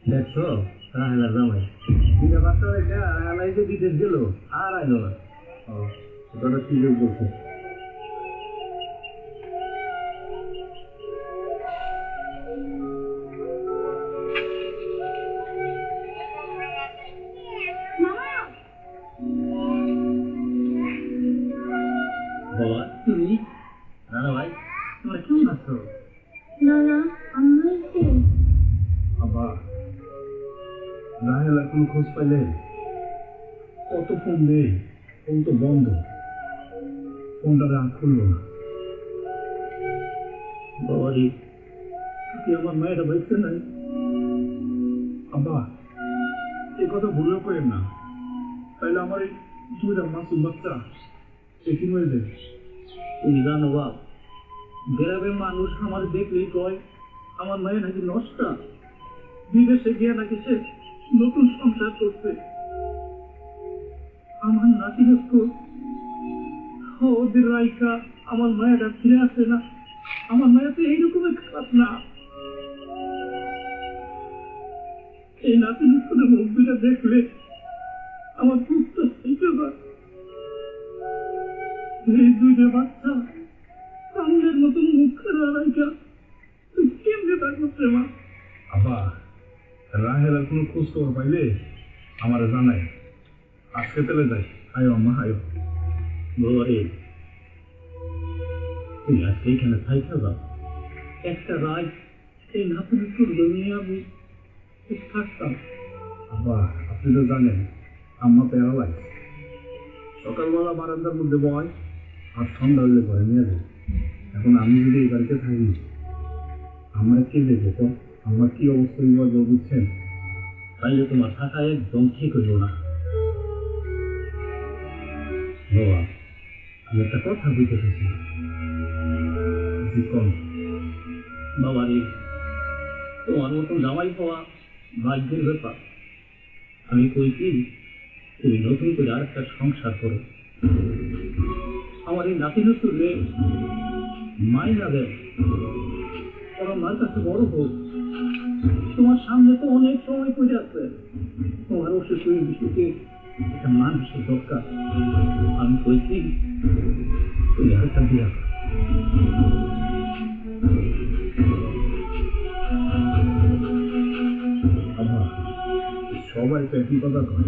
দেখছো রাহেলার জামাই দুইটা বাচ্চা রেখে রাহেলাই যে বিদেশ গেল আর আইলো না। ওটা কি বলছে? বাবা তুমি রানা ভাই তোমরা কেমন আছো? না না আমি বাবা রাহেলার কোনো খোঁজ পাইলে? কত ফোন দেই, ফোন তো বন্ধ, ফোনটা রাত খুললো না। বাবা রে কি আমার মায়েরা বাইতে নাই? আব্বা এ কথা ভুলেও করেন না, তাইলে আমার এই দুইটা মাসুম বাচ্চা সে কি হয়ে যায়? তুমি জানো বাপ, গ্রামের মানুষ আমার দেখলেই কয় আমার মায়ের নাকি নষ্টা, বিদেশে গিয়ে নাকি সে নতুন সংসার করছে। আমার নাতি ওদের রাইকা আমার মায়েরা ফিরে আসে না। আমার মায়ের তো এইরকমের খারাপ না। এই নাতি নতুনের মুখ দুটা দেখলে আমার বুকটা শিখে যায়। এই দুইটা বাচ্চা সামনের মতন মুখ খারাপ রাইকা কেমনে তা করছে মা? আব্বা রাহেলার কোনো খোঁজ খবর পাইলে আমার জানাই, আজকে তেলে যাই। আয়ো আম্মা আয়ো। বাবারে তুমি আজকে এইখানে থাইকা যাও, একটা রাত এই নাতির করবে নিয়ে আমি থাকতাম। আব্বা আপনি তো জানেন আম্মা প্যারালাইজ, সকালবেলা বারান্দার মধ্যে বয় আর সন্ধ্যা হইলে ঘরে নিয়ে যায়। এখন আমি যদি এই বাড়িতে থাকি আমার কে দেখবে? তো আমার কি অবস্থা বিপদ বুঝছেন? তাইলে তোমার থাকা একদম ঠিক হইল না। বাবা আমি একটা কথা বলতে চাইছি। বাবা রে তোমার মতন জামাই পাওয়া ভাগ্যের ব্যাপার। আমি কই কি তুমি নতুন করে আর একটা সংসার করো, আমার এই নাতি নতুন মাইনা দেয়, ওরা মার কাছে বড় হোক। তোমার সামনে তো অনেক সময় পড়ে আছে, তোমার অসুখ বিষয়কে একটা মানুষের দরকার। আমি কইছি তুমি আরেকটা বিয়া করো। সবাই তো একই কথা কয়।